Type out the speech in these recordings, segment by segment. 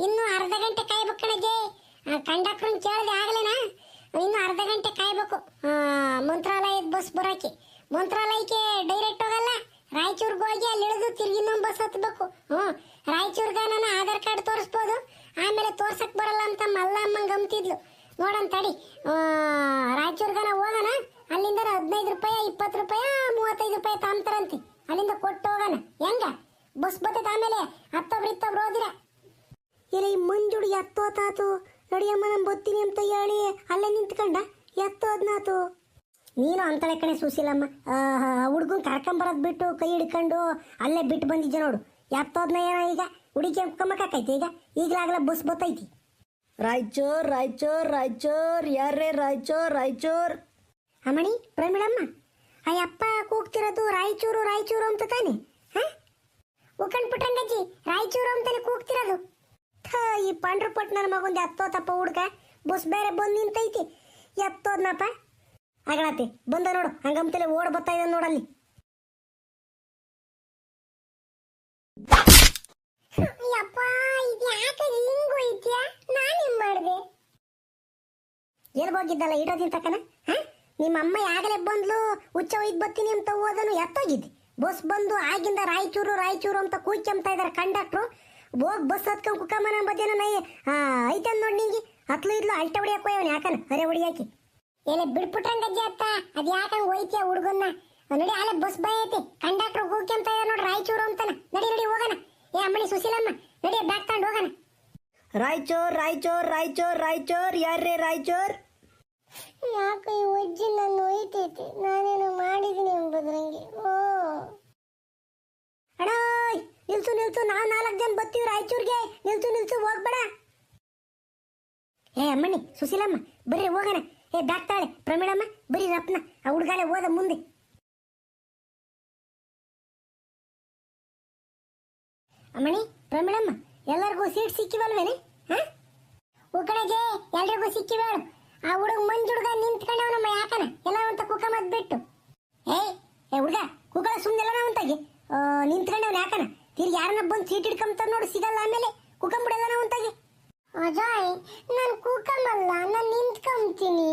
ಇನ್ನು ಅರ್ಧ ಗಂಟೆ ಕಾಯ್ಬೇಕು ಕಣಜ್ಜಿ. ಕಂಡಕ್ಟರ್ ಕೇಳಿದೆ ಆಗ್ಲೇನಾ, ಇನ್ನು ಅರ್ಧ ಗಂಟೆ ಕಾಯ್ಬೇಕು. ಮಂತ್ರಾಲಯದ ಬಸ್ ಬರೋಕೆ. ಮಂತ್ರಾಲಯಕ್ಕೆ ಡೈರೆಕ್ಟ್ ಹೋಗಲ್ಲ, ರಾಯಚೂರ್ಗೆ ಹೋಗಿ ಅಲ್ಲಿ ಇಳಿದು ತಿರ್ಗಿ ಇನ್ನೊಂದು ಬಸ್ ಹತ್ಬೇಕು. ರಾಯಚೂರ್ಗ ನಾನು ಆಧಾರ್ ಕಾರ್ಡ್ ತೋರಿಸ್ಬೋದು, ಆಮೇಲೆ ತೋರ್ಸಕ್ ಬರಲ್ಲ ಅಂತ ಮಲ್ಲಮ್ಮಂಗೆ ಅಂತಿದ್ಲು. ನೋಡೋಣ ತಡಿ, ರಾಯಚೂರ್ಗನ ಹೋಗೋಣ. ಅಲ್ಲಿಂದ 15 ರೂಪಾಯಿ 20 ರೂಪಾಯಿ 35 ರೂಪಾಯಿ ತಾಂತಾರಂತೆ, ಅಲ್ಲಿಂದ ಕೊಟ್ಟು ಹೋಗೋಣ. ಹೆಂಗ ಬಸ್ ಬರ್ತೈತೆ, ಆಮೇಲೆ ಹತ್ತೊಬ್ರು ಹೋದಿರ. ಇಲ್ಲ ಈ ಮಂಜುಡು ಎತ್ತೋತಾತು, ನಡಿಯಮ್ಮ ನಾನು ಬರ್ತೀನಿ ಅಂತ ಹೇಳಿ ಅಲ್ಲೇ ನಿಂತ್ಕೊಂಡ ಎತ್ತೋದ್ನಾತು. ನೀನು ಅಂತಳೆ ಕಣೆ ಸುಶೀಲಮ್ಮ, ಹುಡುಗನ್ ಕರ್ಕೊಂಬರೋದು ಬಿಟ್ಟು ಕೈ ಹಿಡ್ಕೊಂಡು ಅಲ್ಲೇ ಬಿಟ್ಟು ಬಂದಿದ್ದೆ ನೋಡು. ಎತ್ತೋದ್ನ ಏನೋ ಈಗ ಹುಡುಗಿ ಕಮ್ಮಕಾಕೈತಿ, ಈಗಲಾಗಲ ಬಸ್ ಬರ್ತೈತಿ. ರಾಯಚೂರ್ ರಾಯಚೂರ್ ರಾಯಚೂರ್ ಯಾರೇ ರಾಯಚೂರ್ ರಾಯಚೂರ್. ಅಮ್ಮಣಿ ಪ್ರಮಿಳಮ್ಮ, ಅಯ್ಯಪ್ಪ ಕೂಗ್ತಿರೋದು ರಾಯಚೂರು ರಾಯಚೂರು ಅಂತ ತಾನೆ? ಉಕ್ಕಂಡ್ ಪುಟ್ಟಂಗಜ್ಜಿ ರಾಯಚೂರು ಅಂತಾನೆ ಕೂಗ್ತಿರೋದು. ಈ ಪಂಡ್ರಪಟ್ ನನ್ನ ಮಗೊಂದು ಎತ್ತೋತಪ್ಪ ಹುಡ್ಕ, ಬಸ್ ಬೇರೆ ಬಂದು ನಿಂತೈತಿ, ಎತ್ತೋದ್ನಪ್ಪ. ಆಗಲತ್ತೆ ಬಂದ ನೋಡು, ಹಂಗಂತಲೇ ಓಡ್ ಬರ್ತಾ ಇದ್ದಾನೆ ನೋಡಲ್ಲಿ. ಯಪ್ಪ ಇದು ಯಾಕೆ ಹಿಂಗ್ ಹೋಯ್ತಿಯಾ? ನಾನೇನ್ ಮಾಡಿದೆ? ಎಲ್ಲಿ ಹೋಗಿದ್ದಲ್ಲ ಇಡೋದಿನ ತಕ್ಕನ? ನಿಮ್ಮ ಅಮ್ಮ ಯಾಗಲೇ ಬಂದ್ಲು, ಹುಚ್ಚ ಒಯ್ದು ಬರ್ತೀನಿ ಅಂತ ಹೋದನು, ಎತ್ತೋಗಿದ್ದೆ. ಬಸ್ ಬಂದು ಆಗಿಂದ ರಾಯಚೂರು ರಾಯಚೂರು ಅಂತ ಕೂಯ್ಕೊಂತ ಇದಾರೆ ಕಂಡಕ್ಟ್ರು. ಹೋಗಿ ಬಸ್ ಹತ್ಕೊಂಡು ಕುಕ್ಕಮ್ಮನ ಬದ್ದೇನ ನೈ ಐತೆ ನೋಡಿ ನಿಂಗೆ ಹತ್ಲು ಇದ್ಲು ಅಲ್ಟ ಹೊಡಿಯಕ್ಕೆ ಹೋಯವನು ಯಾಕನ ಅರೆ ಹೊಡಿಯಾಕಿ. ಏನೇ ಬಿಡ್ಬಿಟ್ರಂಗಜ್ಜಿ ಅತ್ತ, ಅದು ಯಾಕಂಗೆ ಹೋಯ್ತಿಯ ಹುಡುಗನ್ನ? ನೋಡಿ ಅಲ್ಲೇ ಬಸ್ ಬೈ ಐತಿ, ಕಂಡಕ್ಟ್ರು ಕೂಗ್ಕೊಂತ ಇದಾರೆ ನೋಡಿ ರಾಯಚೂರು ಅಂತಾನೆ. ನಡಿ ಹೋಗೋಣ. ಏ ಅಮ್ಮಣಿ ಸುಶೀಲಮ್ಮ ನಡಿ, ಬ್ಯಾಗ್ ತಗೊಂಡು ಹೋಗೋಣ. ರಾಯಚೂರ್ ರಾಯಚೂರ್ ರಾಯಚೂರ್ ರಾಯಚೂರ್ ಯಾರೇ ರಾಯಚೂರ್. ಯಾಕೆ ಈ ಒಜ್ಜಿ ನನ್ನ ಒಯ್ತೈತಿ, ನಾನೇನು ಮಾಡಿದೀನಿ ಎಂಬುದ್ರಂಗೆ. ಅಣ್ಣ ನಿಲ್ಸು, ನಾವು 4 ಜನ ಬರ್ತೀವಿ ರಾಯಚೂರ್ಗೆ. ನಿಲ್ಸು ಹೋಗ್ಬೇಡ. ಏ ಅಮ್ಮಣ್ಣಿ ಸುಶೀಲಮ್ಮ ಬರ್ರಿ ಹೋಗೋಣ. ಏ ಬ್ಯಾಗ್ ತಾಳೆ ಪ್ರಮೀಳಮ್ಮ, ಬರೀ ರಪ್ನ ಆ ಹುಡುಗಾಲೆ ಹೋದ ಮುಂದೆ. ಅಮ್ಮಣಿ ಪ್ರಮೀಳಮ್ಮ ಎಲ್ಲರಿಗೂ ಸೀಟ್ ಸಿಕ್ಕಿವಲ್ವೇನೆ? ಕಡೆಗೆ ಎಲ್ರಿಗೂ ಸಿಕ್ಕಿವೇಳು. ಆ ಹುಡುಗ ಮಂಜುಡ್ಗ ನಿಂತ್ಕೊಂಡವನಮ್ಮ ಯಾಕನ ಎಲ್ಲ ಅಂತ ಕುಕ್ಕಮದ್ ಬಿಟ್ಟು. ಏ ಹುಡುಗ ಕುಕ್ಕಳ ಸುಮ್ಮನೆಲ್ಲ ನಾವಂತಾಗಿ ನಿಂತ್ಕೊಂಡವನ ಯಾಕನ ತಿರ್ಗಿ ಯಾರನ್ನ ಬಂದು ಸೀಟ್ ಹಿಡ್ಕೊಂತಾರ ನೋಡು, ಸಿಗಲ್ಲ ಆಮೇಲೆ ಕುಕ್ಕಂಬಿಡಲ್ಲ ನಾವಂತಾಗಿ. ಅಜಾಯ್ ನಾನು ಕೂಕಂಬಲ್ಲ, ನಾನು ನಿಂತ್ಕೊಂತೀನಿ,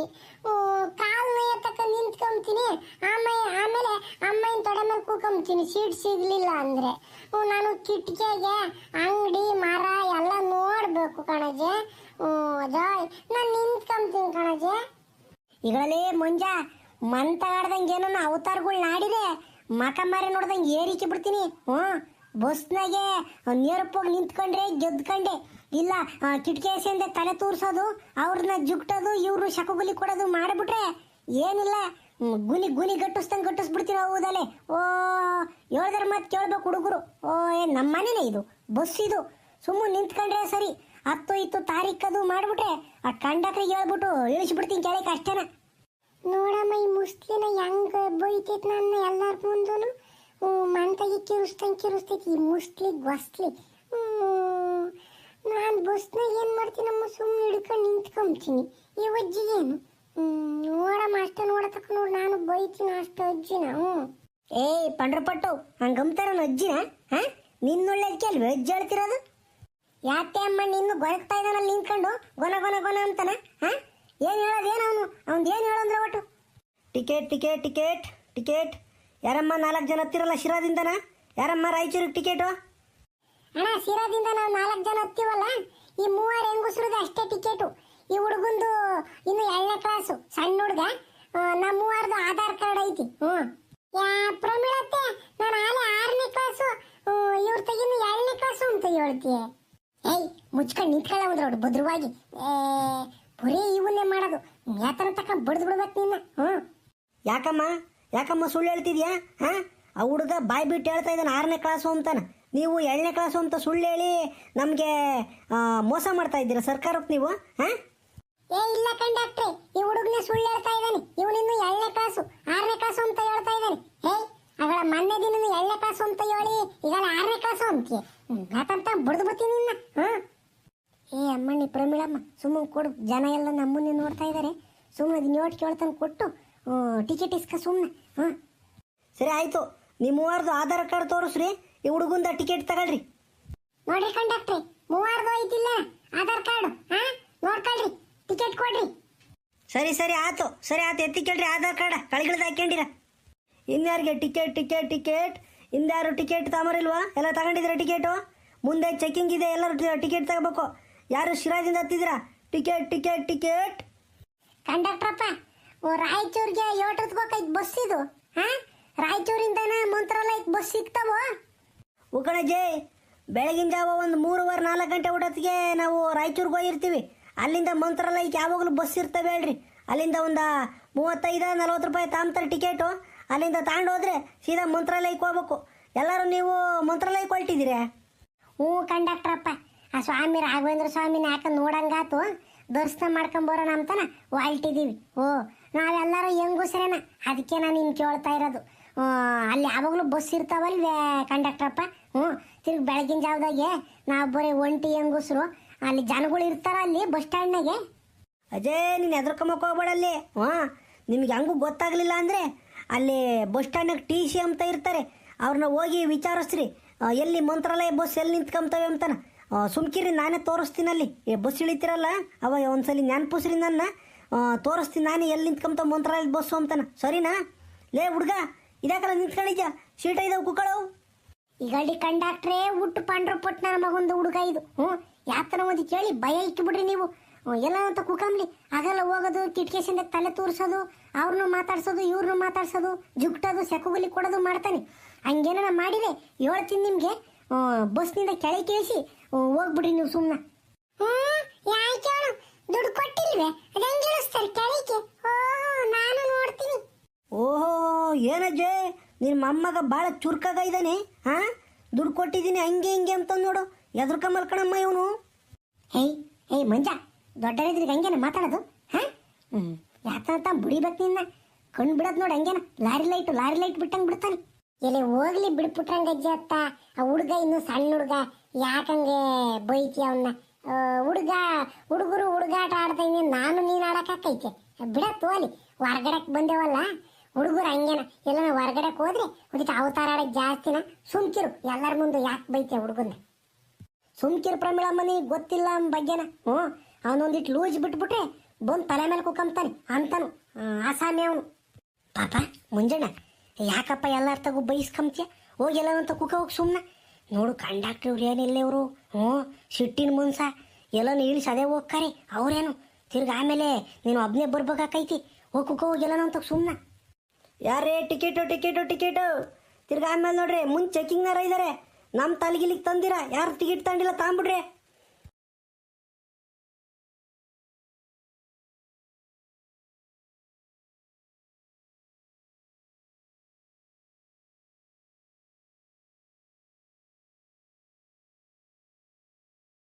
ಕಾಲ್ ನೋಯ ತಕ್ಕ ನಿಂತ್ಕೊಂತೀನಿ, ಆಮೇಲೆ ಅಮ್ಮನ ತೊಡೆ ಮೇಲೆ ಕೂಕಂತೀನಿ ಸೀಟ್ ಸಿಗ್ಲಿಲ್ಲ ಅಂದ್ರೆ. ನಾನು ಕಿಟಕಿಗೆ ಅಂಗಡಿ ಮರ ಎಲ್ಲ ನೋಡ್ಬೇಕು ಕಣಜೆ. ಅಜಾಯ್ ನಾನು ನಿಂತ್ಕೊಂತೀನಿ ಕಣಜೆ. ಈಗಳೇ ಮುಂಜ ಮಂತಾಡ್ದಂಗೆ ಏನೋ ಅವತಾರಗಳು ನಾಡಿದೆ, ಮಕ ಮಾರಿ ನೋಡ್ದಂಗೆ ಏರಿಕೆ ಬಿಡ್ತೀನಿ. ಬಸ್ನಾಗೆ ನೇರಪ್ಪೋಗಿ ನಿಂತ್ಕೊಂಡ್ರೆ ಗೆದ್ಕೊಂಡೆ, ಇಲ್ಲ ಕಿಟಕಿಯಿಂದ ತಲೆ ತೂರ್ಸೋದು, ಅವ್ರನ್ನ ಜುಗ್ಟೋದು, ಇವ್ರು ಶಕಗುಲಿ ಕೊಡೋದು ಮಾಡಿಬಿಟ್ರೆ ಏನಿಲ್ಲ, ಗುನಿ ಗಟ್ಟಿಸ್ಬಿಡ್ತೀವಿ. ಹೌದಲ್ಲೇ ಹೇಳಿದ್ರ ಮತ್ತೆ ಕೇಳ್ಬೇಕು ಹುಡುಗರು. ನಮ್ಮ ಮನೇನೆ ಇದು ಬಸ್, ಇದು ಸುಮ್ಮನೆ ನಿಂತ್ಕೊಂಡ್ರೆ ಸರಿ. 10 ತಾರೀಕದು ಮಾಡಿಬಿಟ್ರೆ ಆ ಕಂಡಕ್ಟ್ರಿಗೆ ಹೇಳ್ಬಿಟ್ಟು ಇಳಿಸ್ಬಿಡ್ತೀನಿ ಕೆಳಗೆ ಅಷ್ಟೇನ. ನೋಡಮ್ಮ ಈ ಮುಸ್ಲಿನ ಹೆಂಗ ಬೈತೈತಿ ನನ್ನ ಎಲ್ಲರ ಮುಂದೂ. ಮಂತಾಗಿ ಕಿರುಸ್ತೈತಿ ಈ ಮುಸ್ಲಿ ಗೊಸ್ಲಿ. ನಾನು ಬಸ್ನಾಗ ಏನು ಮಾಡ್ತೀನಮ್ಮ, ಸುಮ್ಮನೆ ಹಿಡ್ಕೊಂಡು ನಿಂತ್ಕೊಂತೀನಿ. ಈ ಅಜ್ಜಿಗೇನು ನೋಡಮ್ಮ ಅಷ್ಟೇ ನೋಡತಕ್ಕ ನೋಡಿ, ನಾನು ಬೈತೀನಿ ಅಷ್ಟು ಅಜ್ಜಿನ. ಪಂಡ್ರಪಟ್ಟು ಹಂಗಂತಾರ ಅಜ್ಜಿನ? ನಿನ್ನೊಳ್ಳೆದಕ್ಕೆ ಅಲ್ವೇ ಅಜ್ಜಿ ಹೇಳ್ತಿರೋದು? ಯಾಕೆ ಅಮ್ಮ ನಿನ್ನು ಗೊಳಗ್ತಾ ಇದ್ದಾನಲ್ಲಿ ನಿಂತ್ಕೊಂಡು ಗೊನ ಅಂತಾನ? ಏನು ಹೇಳೋದೇನು ಅವ್ನು ಏನು ಹೇಳಂದ್ರೆ ಒಟ್ಟು ಟಿಕೆಟ್ ಯಾರಮ್ಮ 4 ಜನ ಹತ್ತಿರಲ್ಲ ಶಿರಾದಿಂದನ? ಯಾರಮ್ಮ ರಾಯಚೂರಿಗೆ ಟಿಕೆಟು? ಅಣ್ಣ ಶಿರಾದಿಂದ ನಾವು 4 ಜನ ಹತ್ತೀವಲ್ಲ, ಈ 3 ಹೆಂಗಸ್ರದ್ದು ಅಷ್ಟೇ ಟಿಕೆಟು. ಈ ಹುಡುಗಂದು ಇನ್ನು 2ನೇ ಕ್ಲಾಸು ಸಣ್ಣ ಹುಡುಗ, ನಮ್ಮ 3 ಆಧಾರ್ ಕಾರ್ಡ್ ಐತಿ. ಪ್ರಮೀಳತ್ತೆ ನಾನು ಆಲೆ 6ನೇ ಕ್ಲಾಸು, ಇವ್ರ ತೆಗಿನ್ನು 2ನೇ ಕ್ಲಾಸು ಅಂತ ಹೇಳ್ತೀಯ. ಮುಚ್ಕೊಂಡು ನಿಂತ್ಕೊಳ್ಳ ಒಂದು ನೋಡು ಭದ್ರವಾಗಿ. ಬರೀ ಇವನ್ನೇ ಮಾಡೋದು, ಯಾತನ ತಕ್ಕ ಬಡ್ದು ಬಿಡ್ಬೇಕು ನಿನ್ನ. ಯಾಕಮ್ಮ ಸುಳ್ಳು ಹೇಳ್ತಿದ್ಯಾ? ಆ ಹುಡುಗ ಬಾಯ್ ಬಿಟ್ಟು ಹೇಳ್ತಾ ಇದ್ದಾನೆ 6ನೇ ಕ್ಲಾಸು ಅಂತಾನ, ನೀವು 2ನೇ ಕ್ಲಾಸು ಅಂತ ಸುಳ್ಳು ಹೇಳಿ ನಮಗೆ ಮೋಸ ಮಾಡ್ತಾ ಇದ್ದೀರಾ ಸರ್ಕಾರಕ್ಕೆ ನೀವು. ಇಲ್ಲ ಕಂಡಕ್ಟ್ರೆ, ಈ ಹುಡುಗನೇ ಸುಳ್ಳು ಹೇಳ್ತಾ ಇದ್ದಾನೆ. ಇವನಿನ್ನು 2ನೇ ಕ್ಲಾಸು 6ನೇ ಕ್ಲಾಸು ಅಂತ ಹೇಳ್ತಾ ಇದ್ದಾನೆ. ಅವಳ ಮೊನ್ನೆ ದಿನ 2ನೇ ಕ್ಲಾಸು ಅಂತ ಹೇಳಿ ಈಗ 6ನೇ ಕ್ಲಾಸು ಅಂತೀಯ. ಯಾಕಂತ ಬಡ್ದು ಬರ್ತೀನಿ ನಿನ್ನ. ಅಮ್ಮಣ್ಣಿ ಪ್ರಮೀಳಮ್ಮ ಸುಮ್ಮನೆ ಕೊಡು, ಜನ ಎಲ್ಲ ನಮ್ಮನ್ನೇ ನೋಡ್ತಾ ಇದ್ದಾರೆ. ಸುಮ್ಮನೆ ಅದು ನೋಟ್ ಕೇಳ್ತಾನೆ ಕೊಟ್ಟು ಟಿಕೆಟ್ ಇಸ್ಕ ಸುಮ್ಮನೆ. ಸರಿ ಆಯ್ತು, ನಿಮ್ಮ 3 ಆಧಾರ್ ಕಾರ್ಡ್ ತೋರಿಸ್ರಿ, ಈ ಹುಡುಗಂದ ಟಿಕೆಟ್ ತಗೊಳ್ರಿ. ನೋಡ್ರಿ ಕಂಡಕ್ಟ್ರಿ 3 ಐತಿಲ್ಲ, ಸರಿ ಸರಿ ಆತು ಎತ್ತಿ ಕೇಳ್ರಿ ಆಧಾರ್ ಕಾರ್ಡ್ ಕಳಿಗಳದ ಹಾಕ್ಯಂಡಿರ. ಇನ್ಯಾರಿಗೆ ಟಿಕೆಟ್ ಇನ್ಯಾರು ಟಿಕೆಟ್ ತಗೊಂಬರಿಲ್ವಾ? ಎಲ್ಲ ತಗೊಂಡಿದ್ದೀರಾ ಟಿಕೆಟು? ಮುಂದೆ ಚೆಕಿಂಗ್ ಇದೆ, ಎಲ್ಲರೂ ಟಿಕೆಟ್ ತಗೋಬೇಕು. ಯಾರು ಶಿರಾದಿಂದ ಹತ್ತಿದ್ದೀರಾ? ಟಿಕೆಟ್. ಕಂಡಕ್ಟ್ರಪ್ಪ, ರಾಯಚೂರಿಗೆ ಯೋಟತ್ಗೆ ಹೋಗೈತೆ ಬಸ್ ಇದು. ಹಾ, ರಾಯಚೂರಿಂದನ ಮಂತ್ರಾಲಯಕ್ಕೆ ಬಸ್ ಸಿಗ್ತಾವೋ? ಉಕಣಜ್ಜಿ, ಬೆಳಗಿನ ಜಾವ ಒಂದು 3:30-4 ಗಂಟೆ ಊಟತ್ತಿಗೆ ನಾವು ರಾಯಚೂರಿಗೆ ಹೋಗಿರ್ತೀವಿ. ಅಲ್ಲಿಂದ ಮಂತ್ರಾಲಯಕ್ಕೆ ಯಾವಾಗಲೂ ಬಸ್ ಇರ್ತವೆ ಹೇಳ್ರಿ. ಅಲ್ಲಿಂದ ಒಂದು 35-40 ರೂಪಾಯಿ ತಾಂಬ್ತಾರೆ ಟಿಕೆಟು. ಅಲ್ಲಿಂದ ತಗೊಂಡು ಹೋದ್ರೆ ಸೀದಾ ಮಂತ್ರಾಲಯಕ್ಕೆ ಹೋಗ್ಬೇಕು. ಎಲ್ಲರೂ ನೀವು ಮಂತ್ರಾಲಯಕ್ಕೆ ಹೊರಟಿದ್ದೀರಾ? ಹ್ಞೂ ಕಂಡಕ್ಟ್ರಪ್ಪ, ಆ ಸ್ವಾಮಿ ರಾಘವೇಂದ್ರ ಸ್ವಾಮಿನ ಯಾಕಂದು ನೋಡಂಗಾತು, ದರ್ಶನ ಮಾಡ್ಕೊಂಬರೋಣ ಅಂತಾನ ಹೊಲ್ಟಿದ್ದೀವಿ. ನಾವೆಲ್ಲರೂ ಹೆಂಗುಸ್ರೇನ, ಅದಕ್ಕೆ ನಾನು ನಿಮ್ಗೆ ಕೇಳ್ತಾ ಇರೋದು. ಅಲ್ಲಿ ಯಾವಾಗಲೂ ಬಸ್ ಇರ್ತಾವಲ್ವೇ ಕಂಡಕ್ಟ್ರಪ್ಪ? ತಿರ್ಗಿ ಬೆಳಗಿನ ಜಾವದಾಗೆ ನಾವು ಬರೀ ಒಂಟಿ ಹೆಂಗುಸ್ರು, ಅಲ್ಲಿ ಜನಗಳು ಇರ್ತಾರ ಅಲ್ಲಿ ಬಸ್ ಸ್ಟ್ಯಾಂಡ್ನಾಗೆ. ಅಜಯ್, ನೀನು ಹೆದರ್ಕೊಂಬಕ್ಕೆ ಹೋಗ್ಬೇಡ ಅಲ್ಲಿ. ನಿಮ್ಗೆ ಹಂಗೂ ಗೊತ್ತಾಗಲಿಲ್ಲ ಅಂದರೆ ಅಲ್ಲಿ ಬಸ್ ಸ್ಟ್ಯಾಂಡ್ನಾಗ TC ಅಂತ ಇರ್ತಾರೆ, ಅವ್ರನ್ನ ಹೋಗಿ ವಿಚಾರಿಸ್ರಿ ಎಲ್ಲಿ ಮಂತ್ರಾಲಯ ಬಸ್ ಎಲ್ಲಿ ನಿಂತ್ಕೊಂತವೆ ಅಂತಾನ. ಸುಮ್ಕಿರಿ, ನಾನೇ ತೋರಿಸ್ತೀನಿ. ಅಲ್ಲಿ ಬಸ್ ಇಳಿತೀರಲ್ಲ ಅವಾಗ ಒಂದ್ಸಲಿ ನೆನ್ಪುಸ್ರಿ, ನನ್ನ ತೋರಿಸ್ತೀನಿ ನಾನೇ ಎಲ್ಲಿ ನಿಂತ್ಕೊಂತ ಮಂತ್ರಾಲಯದ ಬಸ್ಸು ಅಂತಾನ. ಸರಿನಾ? ಲೇ ಹುಡ್ಗ, ಇದಾಕಲ್ಲ ನಿಂತ್ಕೊಂಡಿದ್ಯಾ? ಸೀಟ ಇದಾವೆ ಕುಕ್ಕಳವು. ಈಗ ಹಳ್ಳಿ ಕಂಡಕ್ಟ್ರೇ ಹುಟ್ಟು ಪಾಂಡ್ರು ಪಟ್ ನನ್ನ ಮಗೊಂದು ಹುಡುಗ ಇದು. ಯಾತನ ಒಂದು ಕೇಳಿ ಭಯ ಇಕ್ಕಿಬಿಡ್ರಿ ನೀವು. ಎಲ್ಲ ಅಂತ ಕುಕಂಬ್ಲಿ ಆಗಲ್ಲ ಹೋಗೋದು, ಕಿಟಕಿಸಿಂದ ತಲೆ ತೋರಿಸೋದು, ಅವ್ರನ್ನೂ ಮಾತಾಡ್ಸೋದು, ಇವ್ರನ್ನೂ ಮಾತಾಡ್ಸೋದು, ಜುಗ್ಟೋದು, ಸೆಕುಗುಲಿ ಕೊಡೋದು ಮಾಡ್ತಾನೆ. ಹಂಗೇನ ಮಾಡಿದೆ ಹೇಳ್ತೀನಿ ನಿಮಗೆ. ಬಸ್ನಿಂದ ಕೆಳಗೆ ಕೇಳಿಸಿ ಹೋಗ್ಬಿಡ್ರಿ ನೀವು ಸುಮ್ಮನೆ. ಯಾಕೆ ದುಡ್ಡು ಕೊಟ್ಟಿಲ್ವೇ? ಅದಂಗೆ ಹೇಳಿಸ್ತಾರೆ ಕೆಳಗೆ. ನಾನು ನೋಡ್ತೀನಿ. ಓಹೋ, ಏನಜ್ಜೆ ನಿನ್ನ ಮೊಮ್ಮಗ ಭಾಳ ಚುರ್ಕಾಗ ಇದ್ದಾನೆ. ದುಡ್ಡು ಕೊಟ್ಟಿದ್ದೀನಿ ಹಂಗೆ ಹಿಂಗೆ ಅಂತ ನೋಡು, ಎದ್ರಕ ಮಲ್ಕಣಮ್ಮ ಇವನು. ಏಯ್ ಮಂಜ, ದೊಡ್ಡರಿದ್ರಿಗೆ ಹಂಗೇನ ಮಾತಾಡೋದು? ಯಾಕಂತ ಬುಡಿಬೇಕು ನಿನ್ನ. ಕಣ್ಣು ಬಿಡೋದು ನೋಡಿ ಹಂಗೇನ, ಲಾರಿ ಲೈಟ್ ಬಿಟ್ಟಂಗೆ ಬಿಡ್ತಾನೆ. ಎಲ್ಲಿ ಹೋಗ್ಲಿ ಬಿಡ್ಬಿಟ್ರಂಗ ಅಜ್ಜಿ ಅತ್ತ. ಆ ಹುಡುಗ ಇನ್ನು ಸಣ್ಣ ಹುಡುಗ, ಯಾಕಂಗೆ ಬೈತಿ ಅವನ್ನ? ಹುಡುಗಾಟ ಆಡ್ತಾ ಇದ್ದೀನಿ, ನಾನು ನೀನು ಆಡಕ್ಕಾಕೈತೆ? ಬಿಡತ್ತು ಅಲ್ಲಿ ಹೊರ್ಗಡೆಕ್ ಬಂದೇವಲ್ಲ ಹುಡುಗರು ಹಂಗೇನ. ಎಲ್ಲ ಹೊರ್ಗಡೆಕ್ ಹೋದ್ರೆ ಅದಕ್ಕೆ ಅವತಾರ ಆಡಕ್ ಜಾಸ್ತಿನ. ಸುಮ್ಕಿರು, ಎಲ್ಲರ ಮುಂದೆ ಯಾಕೆ ಬೈತೆ ಹುಡುಗನ್ನ? ಸುಮ್ಕಿರು ಪ್ರಮಿಳಮ್ಮನಿ, ಗೊತ್ತಿಲ್ಲ ಅವನ ಬಗ್ಗೆನ. ಅವನೊಂದಿಟ್ಟು ಲೂಜ್ ಬಿಟ್ಬಿಟ್ರೆ ಬಂದು ತಲೆ ಮೇಲೆ ಕುಕ್ಕಂತಾನೆ ಅಂತಾನು ಆಸಾಮಿ ಅವನು. ಪಾಪ ಮುಂಜಾನೆ ಯಾಕಪ್ಪ ಎಲ್ಲರ ತಗೋ ಬೈಸ್ಕೊಂತೀಯ? ಹೋಗಿ ಎಲ್ಲ ಅಂತ ಕುಕ್ಕ ಹೋಗಿ ಸುಮ್ಮನೆ ನೋಡು. ಕಂಡಕ್ಟ್ರ್ ಇವ್ರು ಏನಿಲ್ಲ ಇವರು. ಸಿಟ್ಟಿನ ಮುನ್ಸ ಎಲ್ಲನೂ ಇಳಿಸಿ ಅದೇ ಹೋಗ್ತಾರೆ ಅವ್ರೇನು. ತಿರ್ಗಿ ಆಮೇಲೆ ನೀನು ಒಬ್ಬನೇ ಬರ್ಬೇಕಾಕೈತಿ. ಹೋಗಿ ಕುಕ್ಕ ಹೋಗಿ ಎಲ್ಲ ಅಂತ ಸುಮ್ಮನೆ. ಯಾರೇ ಟಿಕೆಟು ತಿರ್ಗಿ ಆಮೇಲೆ ನೋಡ್ರಿ ಮುಂದೆ ಚೆಕಿಂಗ್ನಾರ ಇದ್ದಾರೆ. ನಮ್ಮ ತಲೆಗಿಲಿಗೆ ತಂದಿರಾ? ಯಾರು ಟಿಕೆಟ್ ತಗೊಂಡಿಲ್ಲ ತಗೊಂಬಿಡ್ರಿ.